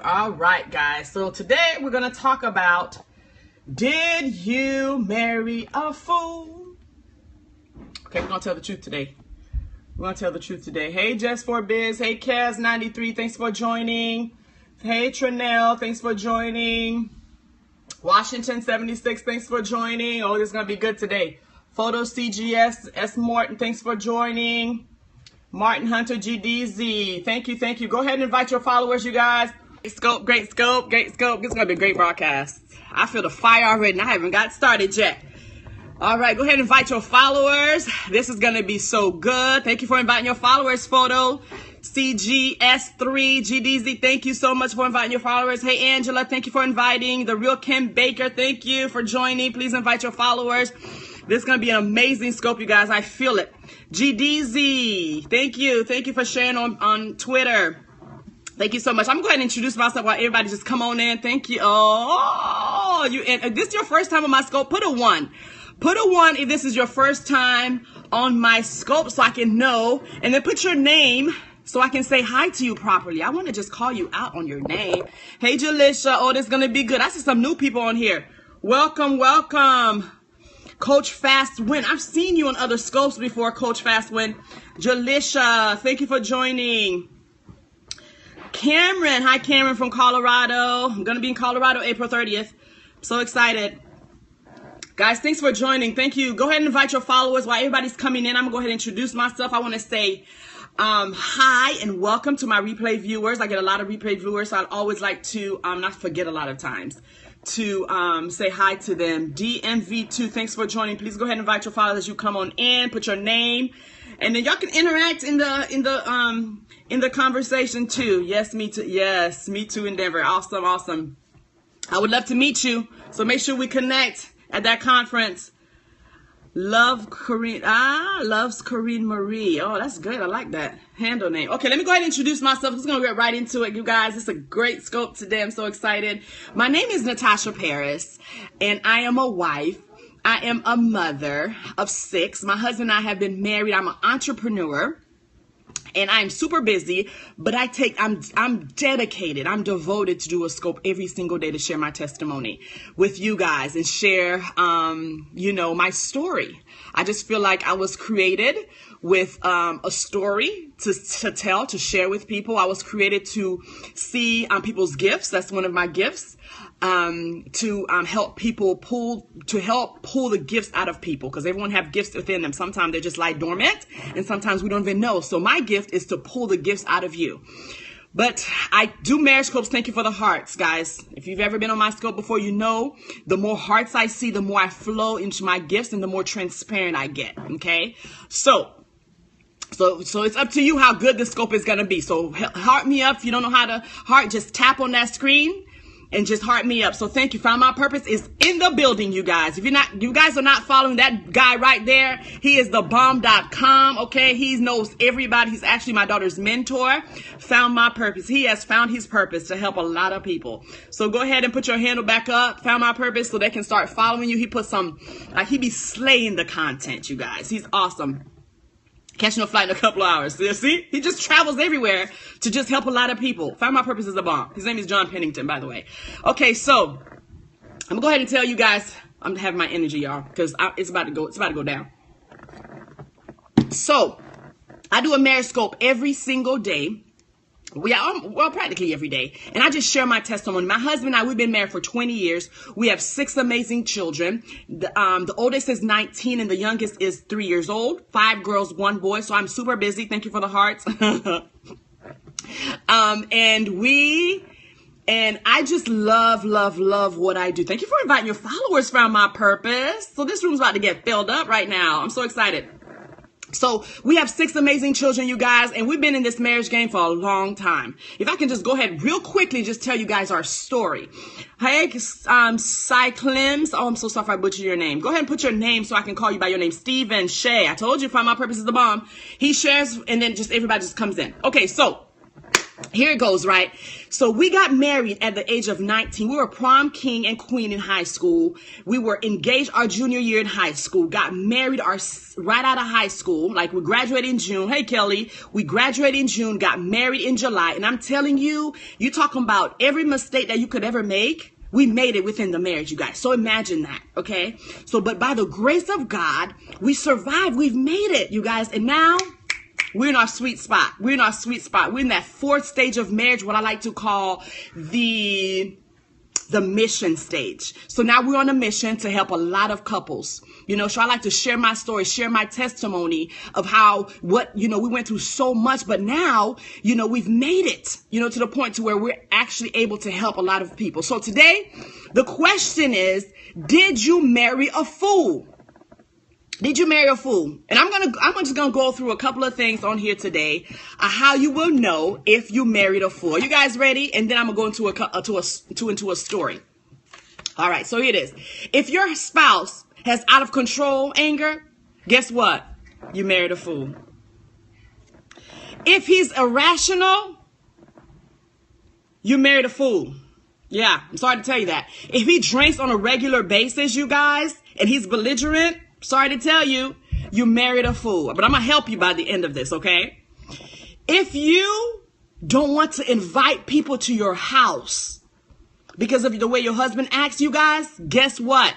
All right, guys. So today we're going to talk about, did you marry a fool? Okay, we're going to tell the truth today. We're going to tell the truth today. Hey, Just4Biz. Hey, Kaz93. Thanks for joining. Hey, Trinell. Thanks for joining. Washington76. Thanks for joining. Oh, this is going to be good today. Photo CGS. S. Morton. Thanks for joining. Martin Hunter GDZ. Thank you. Thank you. Go ahead and invite your followers, you guys. Great scope. Great scope. Great scope. This is going to be a great broadcast. I feel the fire already and I haven't got started yet. All right, go ahead and invite your followers. This is going to be so good. Thank you for inviting your followers, Photo CGS3 GDZ. Thank you so much for inviting your followers. Hey, Angela, thank you for inviting. The Real Kim Baker, thank you for joining. Please invite your followers. This is going to be an amazing scope, you guys. I feel it. GDZ, thank you. Thank you for sharing on Twitter. Thank you so much. I'm going to go ahead and introduce myself while everybody just come on in. Thank you. Oh, and this is your first time on my scope. Put a 1. Put a 1 if this is your first time on my scope so I can know. And then put your name so I can say hi to you properly. I want to just call you out on your name. Hey, Jalisha. Oh, this is going to be good. I see some new people on here. Welcome, welcome. Coach Fast Win. I've seen you on other scopes before, Coach Fast Win. Jalisha, thank you for joining. Cameron. Hi, Cameron from Colorado. I'm going to be in Colorado April 30th. So excited. Guys, thanks for joining. Thank you. Go ahead and invite your followers while everybody's coming in. I'm going to go ahead and introduce myself. I want to say hi and welcome to my replay viewers. I get a lot of replay viewers, so I'd always like to not forget a lot of times to say hi to them. DMV2, thanks for joining. Please go ahead and invite your followers as you come on in. Put your name, and then y'all can interact in the conversation too. Yes, me too. Yes, me too in Denver. Awesome, awesome. I would love to meet you. So make sure we connect at that conference. Love Corinne. Loves Corinne Marie. Oh, that's good. I like that handle name. Okay, let me go ahead and introduce myself. I'm just going to get right into it, you guys. It's a great scope today. I'm so excited. My name is Natasha Paris, and I am a wife. I am a mother of 6. My husband and I have been married. I'm an entrepreneur. And I'm super busy, but I'm dedicated. I'm devoted to do a scope every single day to share my testimony with you guys and share, my story. I just feel like I was created with a story to tell, to share with people. I was created to see people's gifts. That's one of my gifts. To help people pull the gifts out of people, because everyone have gifts within them. Sometimes they just lie dormant, and sometimes we don't even know. So my gift is to pull the gifts out of you. But I do marriage scopes. Thank you for the hearts, guys. If you've ever been on my scope before, you know the more hearts I see, the more I flow into my gifts and the more transparent I get. Okay, so it's up to you how good the scope is gonna be. So heart me up. If you don't know how to heart, just tap on that screen and just heart me up. So thank you. Found My Purpose is in the building, you guys. If you guys are not following that guy right there, he is thebomb.com. Okay, he knows everybody. He's actually my daughter's mentor. Found My Purpose. He has found his purpose to help a lot of people. So go ahead and put your handle back up, Found My Purpose, so they can start following you. He put he be slaying the content, you guys. He's awesome. Catching a flight in a couple of hours. See? He just travels everywhere to just help a lot of people. Found My Purpose is a bomb. His name is John Pennington, by the way. Okay, so I'm going to go ahead and tell you guys. I'm going to have my energy, y'all, because it's about to go down. So I do a marriage scope every single day. Well, practically every day. And I just share my testimony. My husband and I, we've been married for 20 years. We have 6 amazing children. The oldest is 19 and the youngest is 3 years old. 5 girls, 1 boy. So I'm super busy. Thank you for the hearts. And I just love what I do. Thank you for inviting your followers. Found My Purpose. So this room's about to get filled up right now. I'm so excited. So we have 6 amazing children, you guys, and we've been in this marriage game for a long time. If I can just go ahead real quickly, just tell you guys our story. Hey, Cyclims. Oh, I'm so sorry if I butchered your name. Go ahead and put your name so I can call you by your name. Stephen, Shay. I told you, Find My Purpose is the bomb. He shares, and then just everybody just comes in. Okay, so Here it goes, right? So we got married at the age of 19. We were prom king and queen in high school. We were engaged our junior year in high school. Got married right out of high school. Like, we graduated in June. Hey, Kelly. We graduated in June, got married in July. And I'm telling you, you're talking about every mistake that you could ever make. We made it within the marriage, you guys. So imagine that, okay? So, but by the grace of God, we survived. We've made it, you guys. And now we're in our sweet spot. We're in our sweet spot. We're in that fourth stage of marriage, what I like to call the mission stage. So now we're on a mission to help a lot of couples. You know, so I like to share my story, share my testimony of how, we went through so much, but now, we've made it, to the point to where we're actually able to help a lot of people. So today, the question is, did you marry a fool? Did you marry a fool? And I'm just gonna go through a couple of things on here today, how you will know if you married a fool. Are you guys ready? And then I'm gonna go into a story. All right, so here it is. If your spouse has out of control anger, guess what? You married a fool. If he's irrational, you married a fool. Yeah, I'm sorry to tell you that. If he drinks on a regular basis, you guys, and he's belligerent, sorry to tell you, you married a fool. But I'm going to help you by the end of this, okay? If you don't want to invite people to your house because of the way your husband acts, you guys, guess what?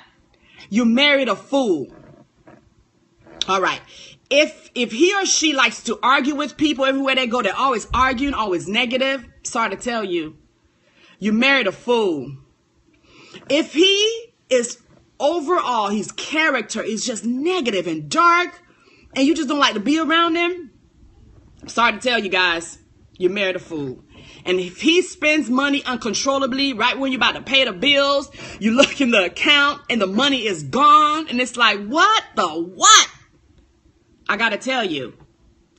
You married a fool. All right. If he or she likes to argue with people everywhere they go, they're always arguing, always negative, sorry to tell you, you married a fool. If he is overall, his character is just negative and dark, and you just don't like to be around him, sorry to tell you guys, you married a fool. And if he spends money uncontrollably, right when you're about to pay the bills, you look in the account and the money is gone, and it's like, what the what? I gotta tell you,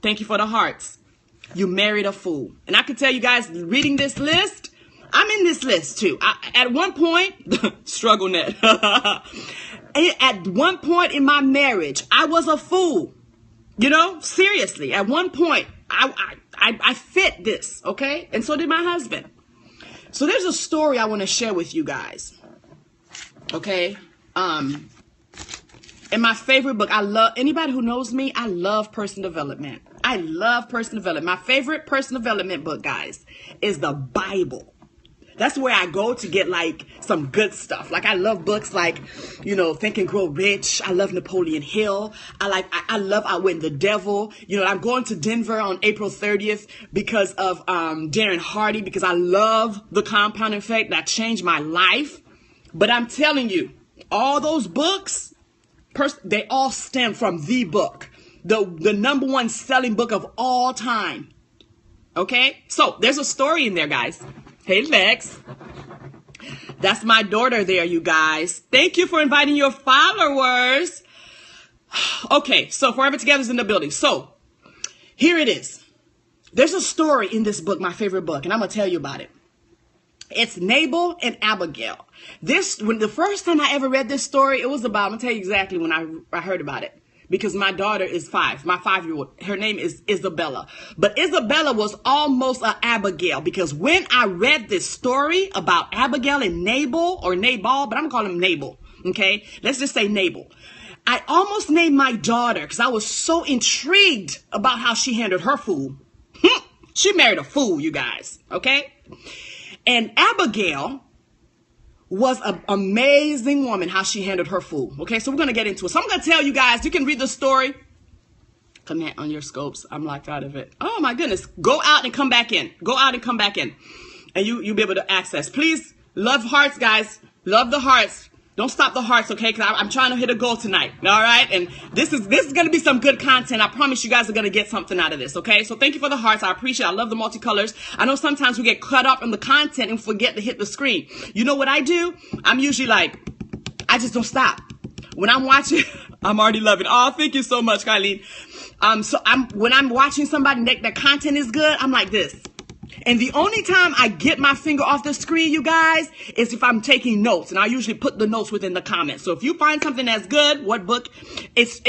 thank you for the hearts. You married a fool. And I can tell you guys, reading this list, I'm in this list too. At one point, struggle net. At one point in my marriage, I was a fool. Seriously. At one point, I fit this, okay? And so did my husband. So there's a story I want to share with you guys. Okay? In my favorite book, anybody who knows me, I love personal development. I love personal development. My favorite personal development book, guys, is the Bible. That's where I go to get like some good stuff. Like, I love books like, Think and Grow Rich. I love Napoleon Hill. I love Outwitting the Devil. I'm going to Denver on April 30th because of Darren Hardy, because I love The Compound Effect. That changed my life. But I'm telling you, all those books, they all stem from the book, the number one selling book of all time. Okay? So there's a story in there, guys. Hey, Lex. That's my daughter there, you guys. Thank you for inviting your followers. Okay, so Forever Together is in the building. So here it is. There's a story in this book, my favorite book, and I'm going to tell you about it. It's Nabal and Abigail. When the first time I ever read this story, I'm going to tell you exactly when I heard about it. Because my daughter is 5, my 5-year-old. Her name is Isabella. But Isabella was almost an Abigail. Because when I read this story about Abigail and Nabal, or Nabal, but I'm going to call him Nabal. Okay? Let's just say Nabal. I almost named my daughter because I was so intrigued about how she handled her fool. She married a fool, you guys. Okay? And Abigail was an amazing woman, how she handled her fool. Okay, so we're going to get into it. So I'm going to tell you guys, you can read the story. Comment on your scopes. I'm locked out of it. Oh, my goodness. Go out and come back in. Go out and come back in. And you'll be able to access. Please, love hearts, guys. Love the hearts. Don't stop the hearts, okay? Because I'm trying to hit a goal tonight, all right? And this is going to be some good content. I promise you guys are going to get something out of this, okay? So thank you for the hearts. I appreciate it. I love the multicolors. I know sometimes we get caught up in the content and forget to hit the screen. You know what I do? I'm usually like, I just don't stop. When I'm watching, I'm already loving it. Oh, thank you so much, Kylie. When I'm watching somebody, their content is good, I'm like this. And the only time I get my finger off the screen, you guys, is if I'm taking notes. And I usually put the notes within the comments. So if you find something that's good, what book? It's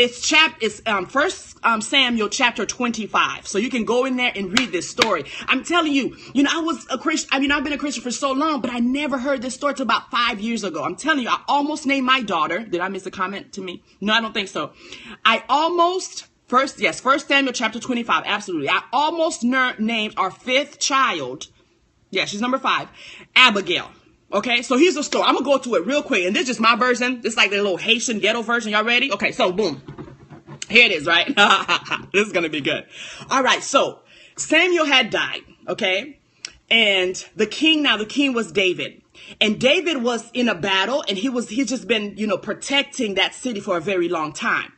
First Samuel chapter 25. So you can go in there and read this story. I'm telling you, I was a Christian. I mean, I've been a Christian for so long, but I never heard this story till about 5 years ago. I'm telling you, I almost named my daughter. Did I miss a comment to me? No, I don't think so. First Samuel chapter 25, absolutely. I almost named our 5th child. Yeah, she's number 5, Abigail. Okay, so here's the story. I'm going to go to it real quick. And this is just my version. This is like the little Haitian ghetto version. Y'all ready? Okay, so boom. Here it is, right? This is going to be good. All right, so Samuel had died, okay? And the king was David. And David was in a battle, and he's just been, protecting that city for a very long time.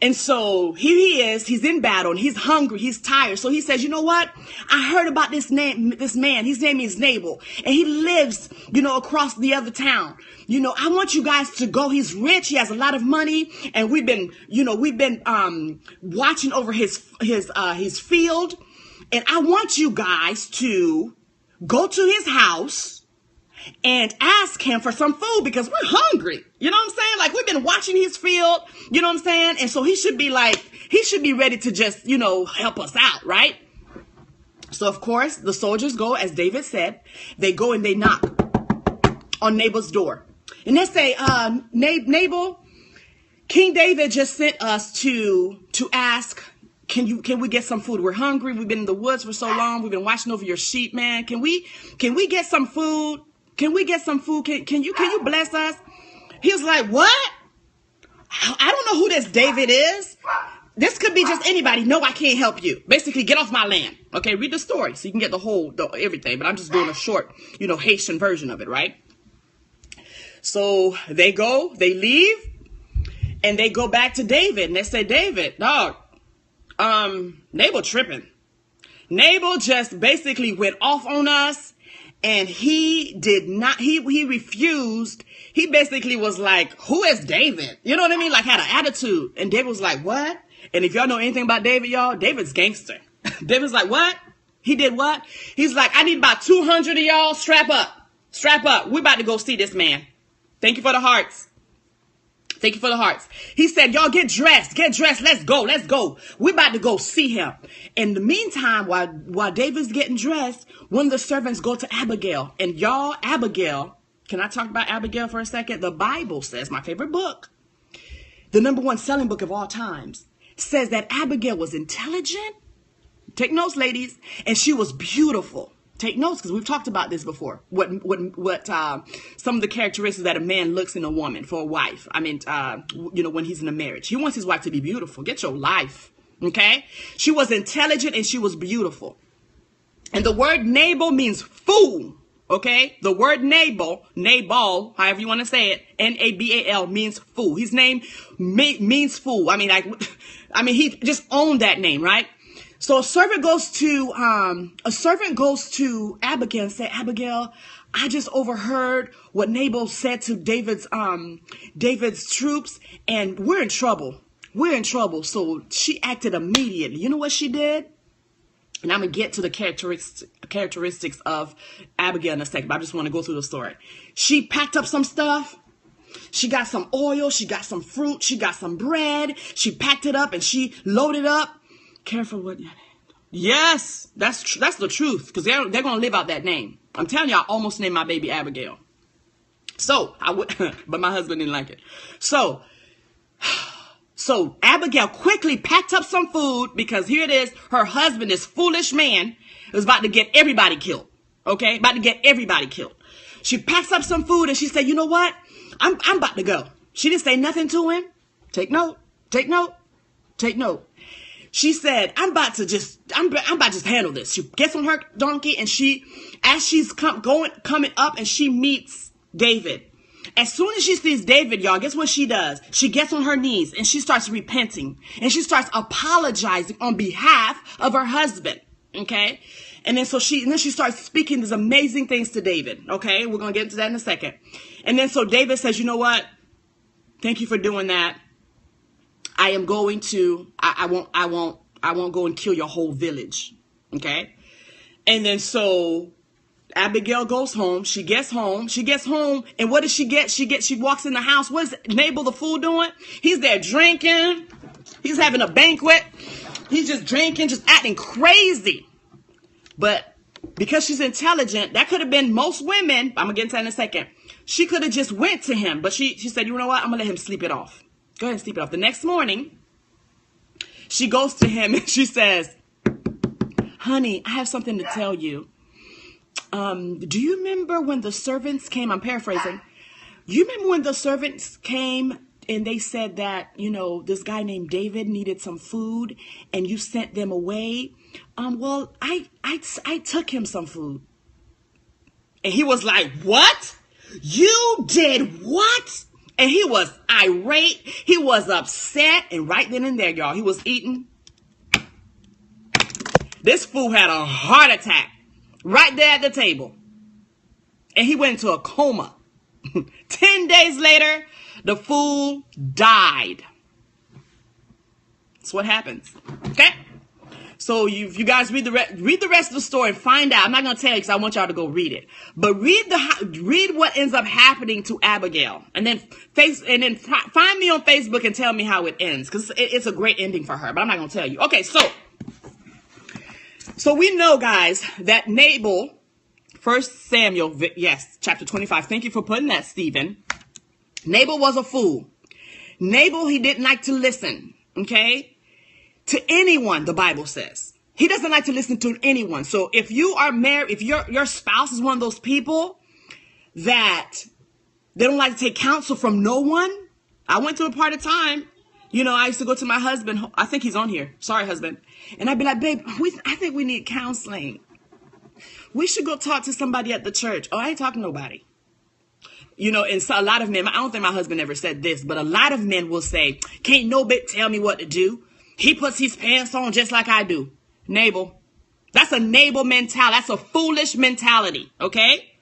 And so here he is, he's in battle, and he's hungry, he's tired. So he says, you know what? I heard about this man, his name is Nabal, and he lives, across the other town. I want you guys to go. He's rich, he has a lot of money, and we've been watching over his field. And I want you guys to go to his house and ask him for some food because we're hungry. You know what I'm saying? Like, we've been watching his field. You know what I'm saying? And so he should be ready to just, help us out, right? So, of course, the soldiers go, as David said. They go and they knock on Nabal's door. And they say, Nabal, King David just sent us to ask, can we get some food? We're hungry. We've been in the woods for so long. We've been watching over your sheep, man. Can we get some food? Can we get some food? Can you bless us? He was like, what? I don't know who this David is. This could be just anybody. No, I can't help you. Basically, get off my land. Okay, read the story so you can get the everything. But I'm just doing a short, Haitian version of it, right? So they leave, and they go back to David, and they say, David, dog, Nabal tripping. Nabal just basically went off on us. And he refused. He basically was like, who is David? You know what I mean? Like, had an attitude. And David was like, what? And if y'all know anything about David, y'all, David's gangster. David's like, what? He did what? He's like, I need about 200 of y'all. Strap up. Strap up. We're about to go see this man. Thank you for the hearts. Thank you for the hearts. He said, y'all get dressed. Let's go. We're about to go see him. In the meantime, while David's getting dressed, one of the servants go to Abigail. And y'all, Abigail, can I talk about Abigail for a second? The Bible says, my favorite book, the #1 selling book of all times, says that Abigail was intelligent. Take notes, ladies. And she was beautiful. Take notes, because we've talked about this before. What some of the characteristics that a man looks in a woman for a wife. I mean, when he's in a marriage, he wants his wife to be beautiful. Get your life, okay? She was intelligent and she was beautiful. And the word Nabal means fool, okay? The word Nabal, however you want to say it, Nabal means fool. His name means fool. I mean, he just owned that name, right? So a servant goes to Abigail and said, Abigail, I just overheard what Nabal said to David's troops, and we're in trouble. So she acted immediately. You know what she did? And I'm going to get to the characteristics of Abigail in a second, but I just want to go through the story. She packed up some stuff. She got some oil. She got some fruit. She got some bread. She packed it up and she loaded up. Careful what. Yes, that's the truth, because they're going to live out that name. I'm telling you, I almost named my baby Abigail. So I would, but my husband didn't like it. So Abigail quickly packed up some food, because here it is. Her husband, this foolish man, was about to get everybody killed. Okay, about to get everybody killed. She packs up some food and she said, you know what? I'm about to go. She didn't say nothing to him. Take note. She said, I'm about to just handle this. She gets on her donkey, and as she's coming up, and she meets David. As soon as she sees David, y'all, guess what she does? She gets on her knees and she starts repenting, and she starts apologizing on behalf of her husband. Okay. And then she starts speaking these amazing things to David. Okay. We're going to get into that in a second. And then so David says, you know what? Thank you for doing that. I am going to, I won't go and kill your whole village. Okay. And then so Abigail goes home. She gets home. And what does she get? She walks in the house. What is Nabal the fool doing? He's there drinking. He's having a banquet. He's just drinking, just acting crazy. But because she's intelligent, that could have been most women. I'm going to get into that in a second. She could have just went to him. But she said, you know what? I'm going to let him sleep it off. Go ahead and sleep it off. The next morning, she goes to him and she says, honey, I have something to tell you. Do you remember when the servants came? I'm paraphrasing. You remember when the servants came and they said that, you know, this guy named David needed some food and you sent them away? Well, I took him some food. And he was like, what? You did what? And he was irate. He was upset. And right then and there, y'all, he was eating. This fool had a heart attack right there at the table. And he went into a coma. 10 days later, the fool died. That's what happens. Okay? So you guys read the rest of the story and find out. I'm not going to tell you because I want y'all to go read it. But read what ends up happening to Abigail. And then find me on Facebook and tell me how it ends. Because it's a great ending for her. But I'm not going to tell you. Okay, so we know, guys, that Nabal, 1 Samuel, yes, chapter 25. Thank you for putting that, Stephen. Nabal was a fool. Nabal, he didn't like to listen, okay, to anyone, the Bible says. He doesn't like to listen to anyone. So if you are married, if your spouse is one of those people that they don't like to take counsel from no one. I went through a part of time. You know, I used to go to my husband. I think he's on here. Sorry, husband. And I'd be like, babe, I think we need counseling. We should go talk to somebody at the church. Oh, I ain't talking to nobody. You know, and so a lot of men, I don't think my husband ever said this, but a lot of men will say, can't no bit tell me what to do. He puts his pants on just like I do. Nabal. That's a Nabal mentality. That's a foolish mentality. Okay?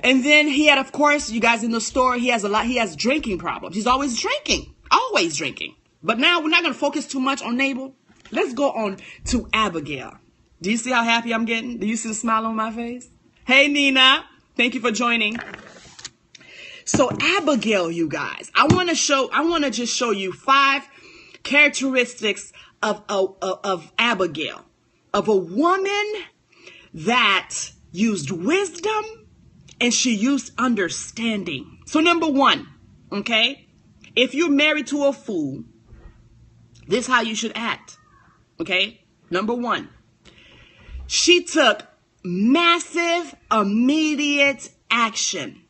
And then he had, of course, you guys in the story, he has drinking problems. He's always drinking. Always drinking. But now we're not going to focus too much on Nabal. Let's go on to Abigail. Do you see how happy I'm getting? Do you see the smile on my face? Hey, Nina. Thank you for joining. So Abigail, you guys, I want to just show you 5 characteristics of Abigail, of a woman that used wisdom and she used understanding. So number 1, okay, if you're married to a fool, this is how you should act. Okay, number 1, she took massive, immediate action.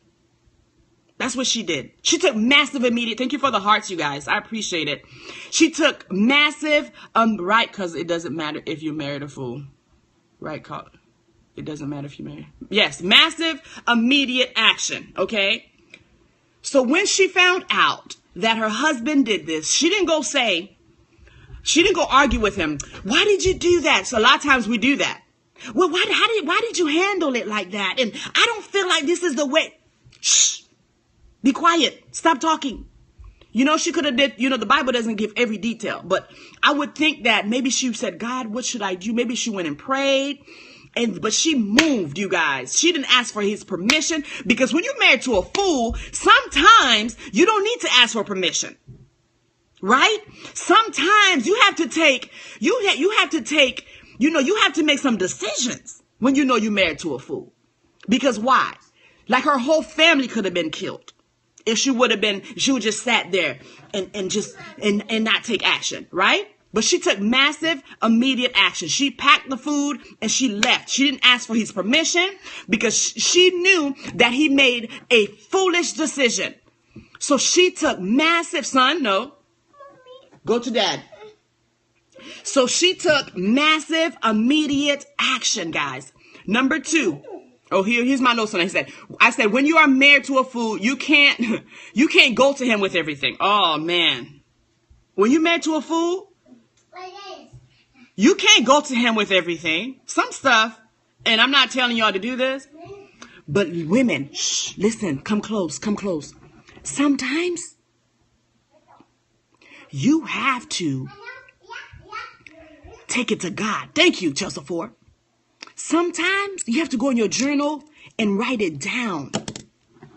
That's what she did. She took massive, immediate. Thank you for the hearts, you guys. I appreciate it. She took massive, right, because it doesn't matter if you married a fool. Right, it doesn't matter if you married. Yes, massive, immediate action, okay? So when she found out that her husband did this, she didn't go argue with him. Why did you do that? So a lot of times we do that. Well, why did you handle it like that? And I don't feel like this is the way. Shh. Be quiet. Stop talking. You know, she could have did, you know, the Bible doesn't give every detail, but I would think that maybe she said, God, what should I do? Maybe she went and prayed, but she moved, you guys. She didn't ask for his permission, because when you're married to a fool, sometimes you don't need to ask for permission. Right? Sometimes you have to make some decisions when you know you're married to a fool. Because why? Like her whole family could have been killed if she would just sat there and not take action, right? But she took massive, immediate action. She packed the food and she left. She didn't ask for his permission because she knew that he made a foolish decision. So she took massive, son, no, go to dad. So she took massive, immediate action, guys. Number 2. Oh, here's my notes on it. I said, when you are married to a fool, you can't go to him with everything. Oh, man. When you're married to a fool, you can't go to him with everything. Some stuff, and I'm not telling y'all to do this, but women, shh, listen, come close. Sometimes you have to take it to God. Thank you, Chelsea Ford. Sometimes you have to go in your journal and write it down.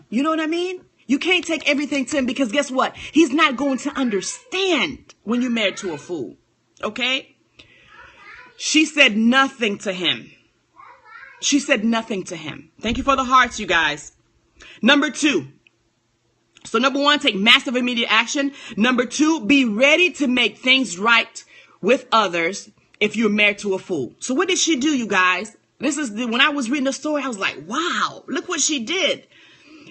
You know what I mean? You can't take everything to him because guess what? He's not going to understand when you're married to a fool. Okay? She said nothing to him. She said nothing to him. Thank you for the hearts, you guys. Number 2. So number 1, take massive immediate action. Number 2, be ready to make things right with others if you're married to a fool. So what did she do, you guys? When I was reading the story, I was like, wow, look what she did.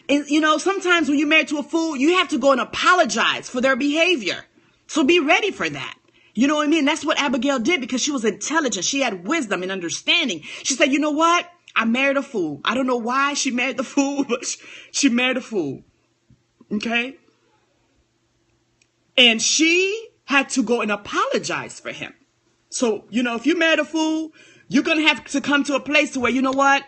And you know, sometimes when you're married to a fool, you have to go and apologize for their behavior. So be ready for that. You know what I mean? That's what Abigail did because she was intelligent. She had wisdom and understanding. She said, you know what? I married a fool. I don't know why she married the fool, but she married a fool. Okay? And she had to go and apologize for him. So, you know, if you married a fool, you're going to have to come to a place to where, you know what?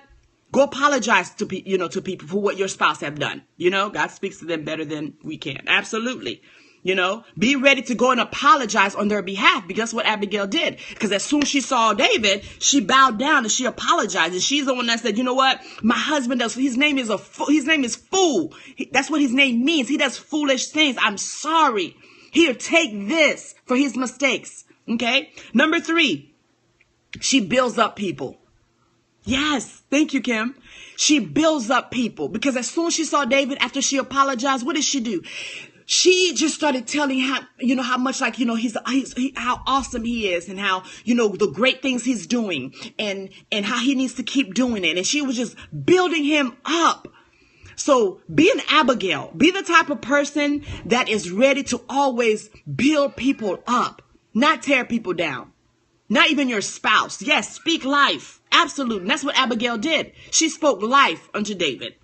Go apologize to people for what your spouse have done. You know, God speaks to them better than we can. Absolutely. You know, be ready to go and apologize on their behalf because that's what Abigail did. Because as soon as she saw David, she bowed down and she apologized. And she's the one that said, you know what? My husband does. His name is Fool. That's what his name means. He does foolish things. I'm sorry. Here, take this for his mistakes. Okay. Number 3, she builds up people. Yes. Thank you, Kim. She builds up people because as soon as she saw David after she apologized, what did she do? She just started telling how much how awesome he is and how, the great things he's doing and how he needs to keep doing it. And she was just building him up. So be an Abigail. Be the type of person that is ready to always build people up, not tear people down. Not even your spouse. Yes, speak life. Absolutely. And that's what Abigail did. She spoke life unto David.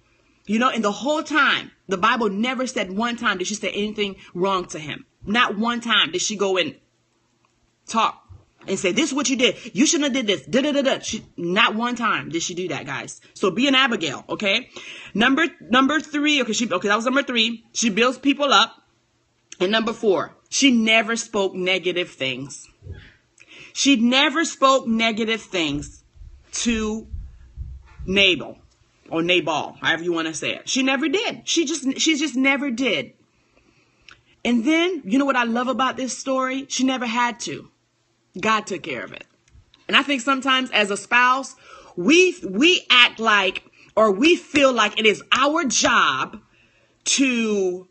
And the whole time, the Bible never said one time did she say anything wrong to him. Not one time did she go and talk and say, this is what you did. You shouldn't have did this. Da-da-da-da. Not one time did she do that, guys. So be an Abigail, okay? Number 3, that was number 3. She builds people up. And number 4, she never spoke negative things. She never spoke negative things to Nabal. Or Nabal, however you want to say it. She never did. She just never did. And then, you know what I love about this story? She never had to. God took care of it. And I think sometimes as a spouse, we act like, or we feel like it is our job to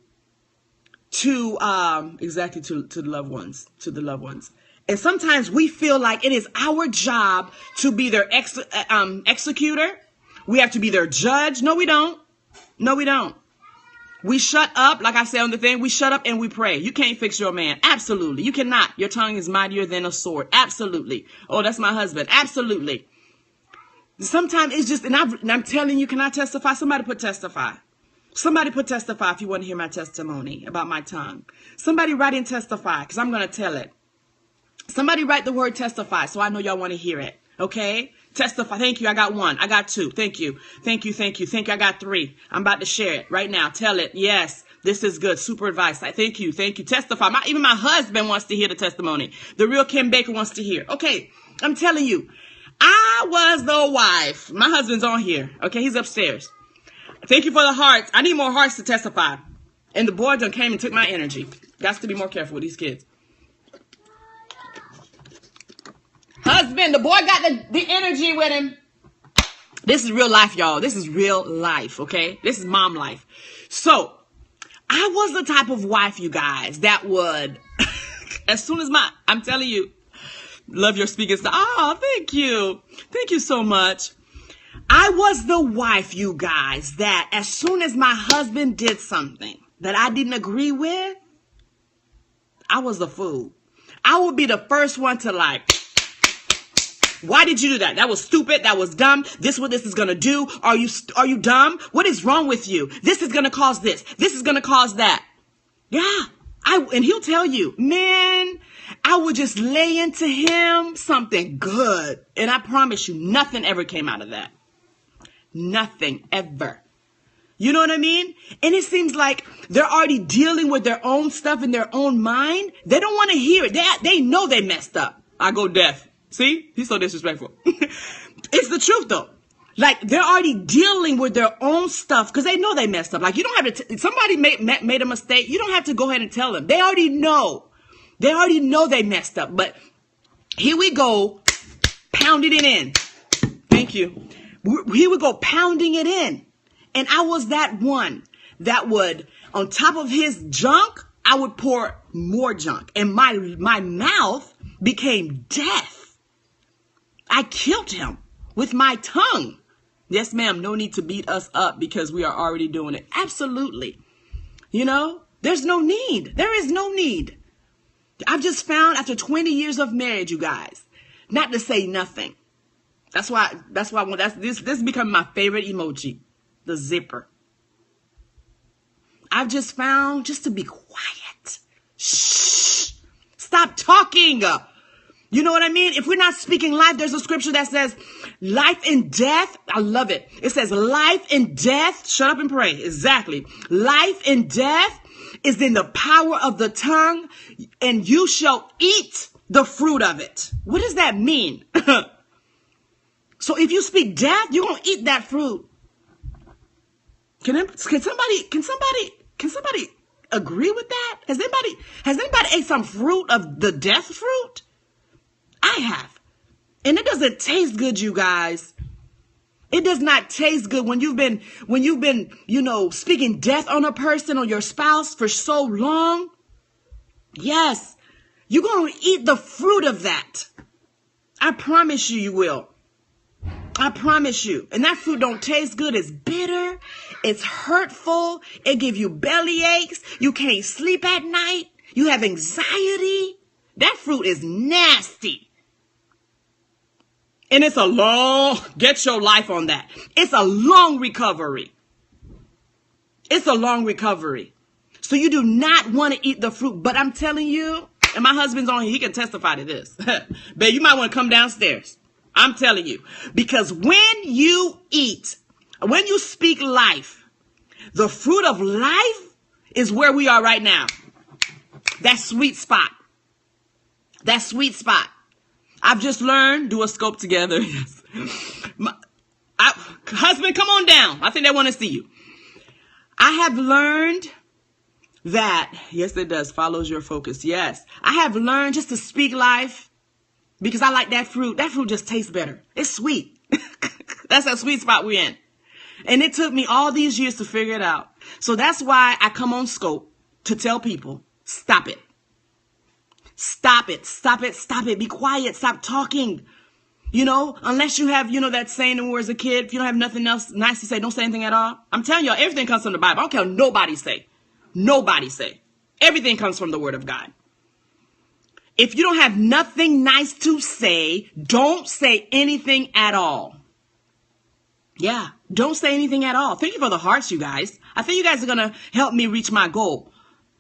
the loved ones. And sometimes we feel like it is our job to be their executor. We have to be their judge. No, we don't. No, we don't. We shut up. Like I said on the thing, we shut up and we pray. You can't fix your man. Absolutely. You cannot. Your tongue is mightier than a sword. Absolutely. Oh, that's my husband. Absolutely. Sometimes it's just, and I'm telling you, can I testify? Somebody put testify. Somebody put testify if you want to hear my testimony about my tongue. Somebody write in testify because I'm going to tell it. Somebody write the word testify so I know y'all want to hear it. Okay? Testify. Thank you. I got 1. I got 2. Thank you. Thank you. Thank you. Thank you. I got 3. I'm about to share it right now. Tell it. Yes. This is good. Super advice. Thank you. Thank you. Testify. Even my husband wants to hear the testimony. The real Kim Baker wants to hear. Okay. I'm telling you, I was the wife. My husband's on here. Okay. He's upstairs. Thank you for the hearts. I need more hearts to testify. And the boy done came and took my energy. Got to be more careful with these kids. Husband, the boy got the energy with him. This is real life, y'all. This is real life, okay? This is mom life. So, I was the type of wife, you guys, that would, as soon as I'm telling you, love your speaking style. Oh, thank you. Thank you so much. I was the wife, you guys, that as soon as my husband did something that I didn't agree with, I was the fool. I would be the first one to why did you do that? That was stupid. That was dumb. This is what this is going to do. Are you dumb? What is wrong with you? This is going to cause this. This is going to cause that. Yeah. And he'll tell you, man, I would just lay into him something good. And I promise you, nothing ever came out of that. Nothing ever. You know what I mean? And it seems like they're already dealing with their own stuff in their own mind. They don't want to hear it. They know they messed up. I go deaf. See? He's so disrespectful. It's the truth though. Like, they're already dealing with their own stuff because they know they messed up. Like, you don't have to, somebody made a mistake. You don't have to go ahead and tell them. They already know. They already know they messed up. But here we go, pounding it in. Thank you. Here we go, pounding it in. And I was that one that would, on top of his junk, I would pour more junk. And my mouth became death. I killed him with my tongue. Yes, ma'am, no need to beat us up because we are already doing it. Absolutely. You know, there's no need. There is no need. I've just found after 20 years of marriage, you guys, not to say nothing. That's why this become my favorite emoji, the zipper. I've just found just to be quiet. Shh. Stop talking. You know what I mean? If we're not speaking life, there's a scripture that says life and death. I love it. It says life and death. Shut up and pray. Exactly. Life and death is in the power of the tongue, and you shall eat the fruit of it. What does that mean? So if you speak death, you're going to eat that fruit. Can somebody agree with that? Has anybody ate some fruit of the death fruit? I have. And it doesn't taste good, you guys. It does not taste good when you've been, you know, speaking death on a person or your spouse for so long. Yes, you're going to eat the fruit of that. I promise you, you will. I promise you. And that fruit don't taste good. It's bitter. It's hurtful. It gives you belly aches. You can't sleep at night. You have anxiety. That fruit is nasty. And it's a long, get your life on that. It's a long recovery. It's a long recovery. So you do not want to eat the fruit. But I'm telling you, and my husband's on here, he can testify to this. Babe, you might want to come downstairs. I'm telling you. Because when you eat, when you speak life, the fruit of life is where we are right now. That sweet spot. That sweet spot. I've just learned, do a scope together. Yes. Husband, come on down. I think they want to see you. I have learned that, yes, it does, follows your focus. Yes. I have learned just to speak life because I like that fruit. That fruit just tastes better. It's sweet. That's that sweet spot we're in. And it took me all these years to figure it out. So that's why I come on Scope to tell people, stop it. Stop it. Stop it. Stop it. Be quiet. Stop talking. You know, unless you have, you know, that saying when we were as a kid, if you don't have nothing else nice to say, don't say anything at all. I'm telling y'all, everything comes from the Bible. I don't care what nobody say. Nobody say. Everything comes from the Word of God. If you don't have nothing nice to say, don't say anything at all. Yeah, don't say anything at all. Thank you for the hearts, you guys. I think you guys are going to help me reach my goal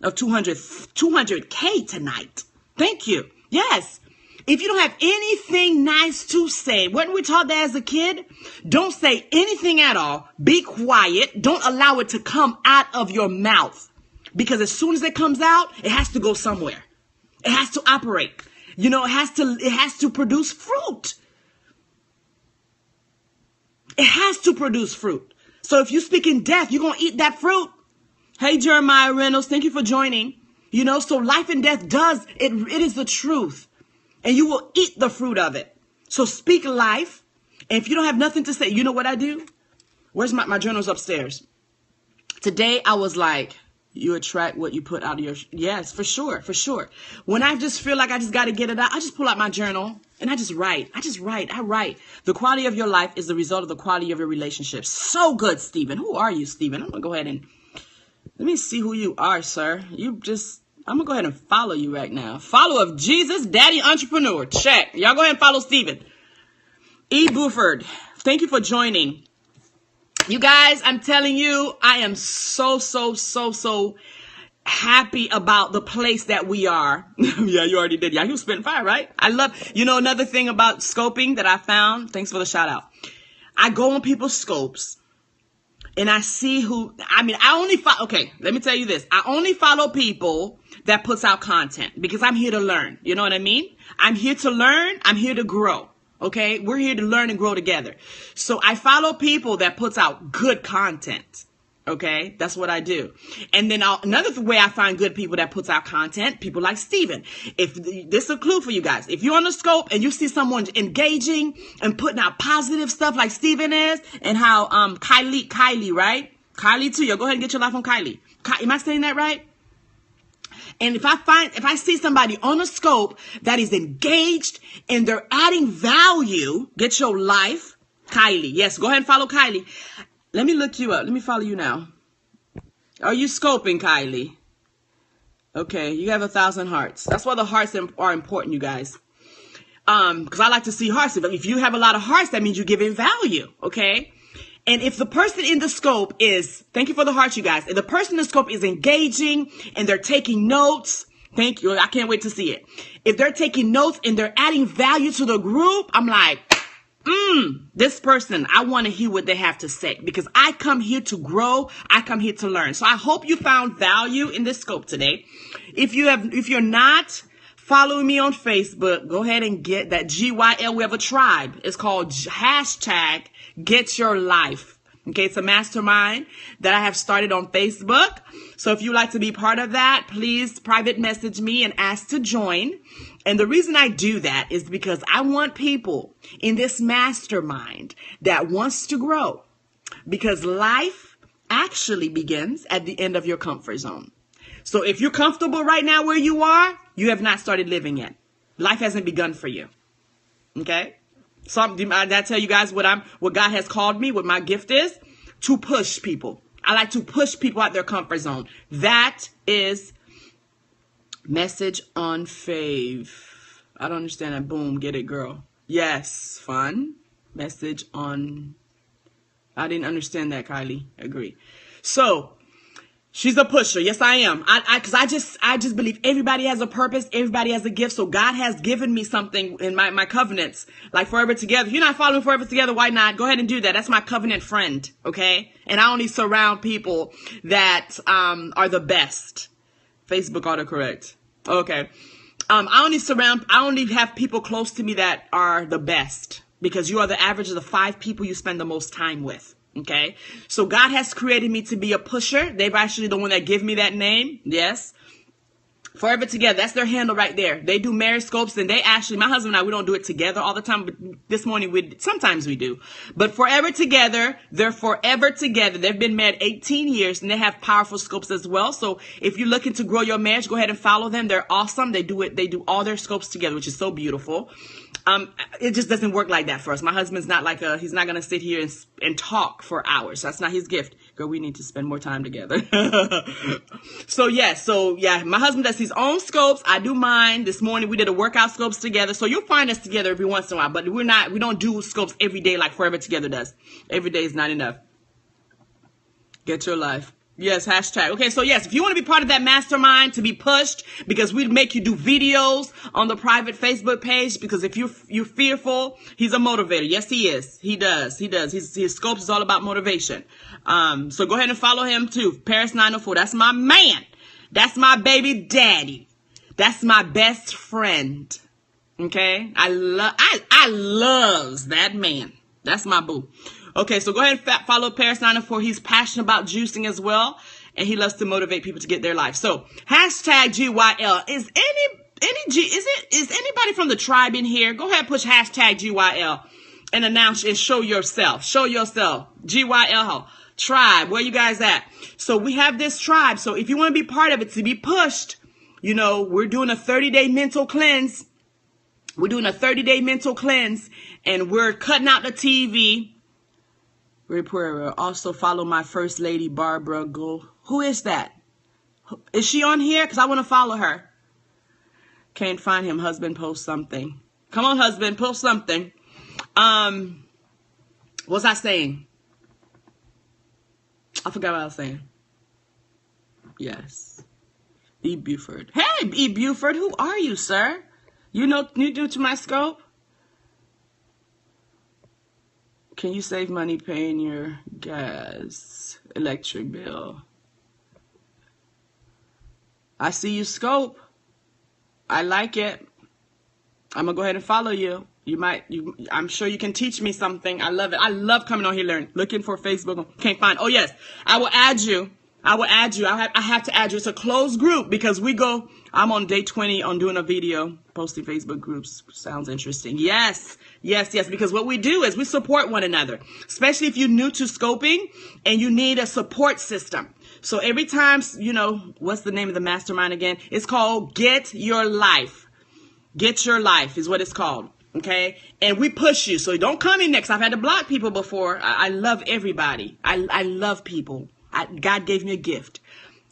of 200K tonight. Thank you. Yes. If you don't have anything nice to say, weren't we taught that as a kid? Don't say anything at all. Be quiet. Don't allow it to come out of your mouth. Because as soon as it comes out, it has to go somewhere. It has to operate. You know, it has to produce fruit. It has to produce fruit. So if you speak in death, you're going to eat that fruit. Hey, Jeremiah Reynolds, thank you for joining. You know, so life and death it is the truth. And you will eat the fruit of it. So speak life. And if you don't have nothing to say, you know what I do? Where's my journals upstairs? Today, I was like, you attract what you put out of your... Yes, for sure, for sure. When I just feel like I just got to get it out, I just pull out my journal and I just write. I write. The quality of your life is the result of the quality of your relationships. So good, Stephen. Who are you, Stephen? I'm going to go ahead and... Let me see who you are, sir. I'm going to go ahead and follow you right now. Follow of Jesus, Daddy Entrepreneur. Check. Y'all go ahead and follow Stephen. E. Buford, thank you for joining. You guys, I'm telling you, I am so happy about the place that we are. Yeah, you already did. Yeah, you spitting fire, right? I love, you know, another thing about scoping that I found. Thanks for the shout out. I go on people's scopes. And I see okay, let me tell you this. I only follow people that puts out content because I'm here to learn. You know what I mean? I'm here to learn. I'm here to grow. Okay, we're here to learn and grow together. So I follow people that puts out good content. Okay, that's what I do. And then another way I find good people that puts out content, people like Steven. If this is a clue for you guys, if you're on the scope and you see someone engaging and putting out positive stuff like Steven is, and how Kylie, right? Kylie too. Yo, go ahead and get your life on Kylie. Am I saying that right? And if I see somebody on a scope that is engaged and they're adding value, get your life, Kylie. Yes, go ahead and follow Kylie. Let me look you up. Let me follow you now. Are you scoping, Kylie? Okay, you have 1,000 hearts. That's why the hearts are important, you guys. Because I like to see hearts. If you have a lot of hearts, that means you're giving value, okay? And if the person in the scope is, thank you for the hearts, you guys. If the person in the scope is engaging and they're taking notes, thank you. I can't wait to see it. If they're taking notes and they're adding value to the group, I'm like, this person, I want to hear what they have to say, because I come here to grow. I come here to learn. So I hope you found value in this scope today. If you're not following me on Facebook, go ahead and get that GYL. We have a tribe. It's called hashtag Get Your Life. Okay, it's a mastermind that I have started on Facebook. So if you'd like to be part of that, please private message me and ask to join. And the reason I do that is because I want people in this mastermind that wants to grow. Because life actually begins at the end of your comfort zone. So if you're comfortable right now where you are, you have not started living yet. Life hasn't begun for you. Okay? So did I tell you guys what God has called me, what my gift is? To push people. I like to push people out their comfort zone. That is message on fave. I don't understand that. Boom, get it, girl. Yes, fun. Message on. I didn't understand that, Kylie. Agree. So she's a pusher. Yes, I am. Because I just believe everybody has a purpose. Everybody has a gift. So God has given me something in my covenants, like Forever Together. If you're not following Forever Together, why not? Go ahead and do that. That's my covenant friend. Okay. And I only surround people that, are the best. Facebook autocorrect. Okay. I only have people close to me that are the best, because you are the average of the 5 people you spend the most time with. Okay, so God has created me to be a pusher. They've actually the one that give me that name. Yes. Forever Together. That's their handle right there. They do marriage scopes, and they actually, my husband and I, we don't do it together all the time, but this morning sometimes we do. But Forever Together, they're forever together. They've been married 18 years, and they have powerful scopes as well. So if you're looking to grow your marriage, go ahead and follow them. They're awesome. They do all their scopes together, which is so beautiful. It just doesn't work like that for us. My husband's not like he's not going to sit here and talk for hours. That's not his gift. Girl, we need to spend more time together. So yeah, my husband does his own scopes. I do mine. This morning we did a workout scopes together. So you'll find us together every once in a while, but we don't do scopes every day like Forever Together does. Every day is not enough. Get your life. Yes, hashtag. Okay, so yes, if you want to be part of that mastermind to be pushed, because we make you do videos on the private Facebook page, because if you're fearful, he's a motivator. Yes, he is. He does. His scopes is all about motivation. So go ahead and follow him too. Paris 904. That's my man. That's my baby daddy. That's my best friend. Okay? I loves that man. That's my boo. Okay, so go ahead and follow Paris 904. He's passionate about juicing as well, and he loves to motivate people to get their life. So hashtag GYL. Is anybody from the tribe in here? Go ahead and push hashtag GYL and announce and show yourself. Show yourself. GYL tribe. Where you guys at? So we have this tribe. So if you want to be part of it, to be pushed, we're doing a 30-day mental cleanse. We're doing a 30-day mental cleanse, and we're cutting out the TV. Also follow my first lady, Barbara Go. Who is that? Is she on here? Because I want to follow her. Can't find him. Husband, post something. Come on, husband, post something. What was I saying? I forgot what I was saying. Yes. E. Buford. Hey, E. Buford, who are you, sir? You new to my scope? Can you save money paying your gas, electric bill? I see you scope. I like it. I'm going to go ahead and follow you. I'm sure you can teach me something. I love it. I love coming on here learning. Looking for Facebook, can't find. Oh yes, I will add you. I have to add you. It's a closed group because I'm on day 20 on doing a video, posting Facebook groups. Sounds interesting. Yes. Because what we do is we support one another, especially if you're new to scoping and you need a support system. So every time, what's the name of the mastermind again? It's called Get Your Life. Get Your Life is what it's called. Okay. And we push you. So don't come in next. I've had to block people before. I love everybody. I love people. God gave me a gift.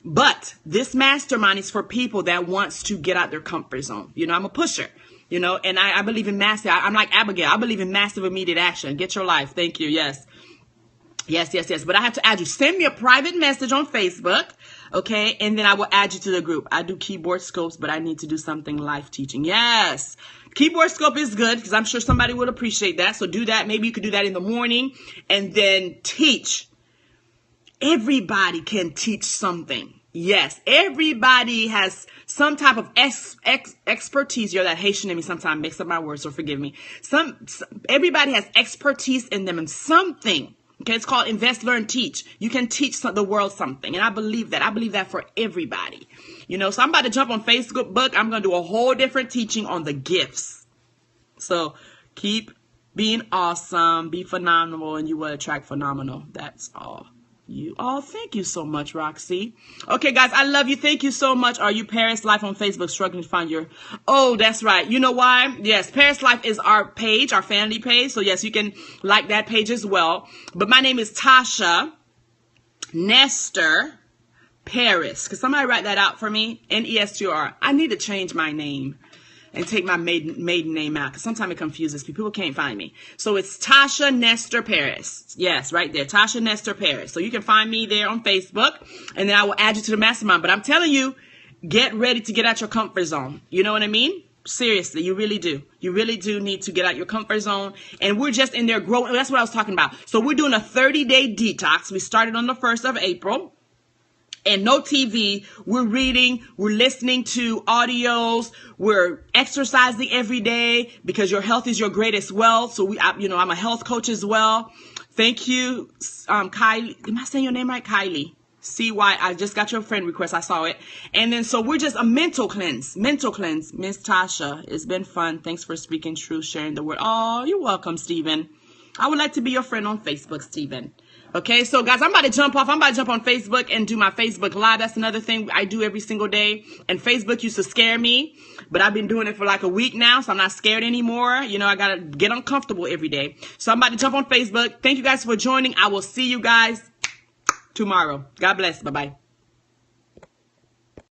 But this mastermind is for people that wants to get out their comfort zone. I'm a pusher, and I believe in massive. I'm like Abigail. I believe in massive immediate action. Get your life. Thank you. Yes. But I have to add you. Send me a private message on Facebook. Okay. And then I will add you to the group. I do keyboard scopes, but I need to do something life teaching. Yes. Keyboard scope is good because I'm sure somebody would appreciate that. So do that. Maybe you could do that in the morning and then teach. Everybody can teach something. Yes, everybody has some type of expertise. You're that Haitian in me sometimes mix up my words, so forgive me. Everybody has expertise in them and something. Okay, it's called invest, learn, teach. You can teach the world something, and I believe that. I believe that for everybody. So I'm about to jump on Facebook. I'm going to do a whole different teaching on the gifts. So keep being awesome, be phenomenal, and you will attract phenomenal. That's all. Thank you so much, Roxy. Okay, guys, I love you. Thank you so much. Are you Paris Life on Facebook struggling to find your... Oh, that's right. You know why? Yes, Paris Life is our page, our family page. So, yes, you can like that page as well. But my name is Tasha Nestor Paris. Could somebody write that out for me? Nestor. I need to change my name and take my maiden name out because sometimes it confuses people. People can't find me. So it's Tasha Nestor Paris. Yes, right there. Tasha Nestor Paris. So you can find me there on Facebook, and then I will add you to the mastermind. But I'm telling you, get ready to get out your comfort zone. You know what I mean? Seriously, you really do. You really do need to get out your comfort zone. And we're just in there growing. That's what I was talking about. So we're doing a 30-day detox. We started on the 1st of April. And no TV, we're reading, we're listening to audios, we're exercising every day because your health is your greatest wealth. So I'm a health coach as well. Thank you, Kylie. Am I saying your name right? Kylie. CY. I just got your friend request. I saw it. And then, so we're just a mental cleanse. Miss Tasha. It's been fun. Thanks for speaking truth, sharing the word. Oh, you're welcome, Stephen. I would like to be your friend on Facebook, Stephen. Okay, so guys, I'm about to jump off. I'm about to jump on Facebook and do my Facebook Live. That's another thing I do every single day. And Facebook used to scare me, but I've been doing it for like a week now, so I'm not scared anymore. I got to get uncomfortable every day. So I'm about to jump on Facebook. Thank you guys for joining. I will see you guys tomorrow. God bless. Bye-bye.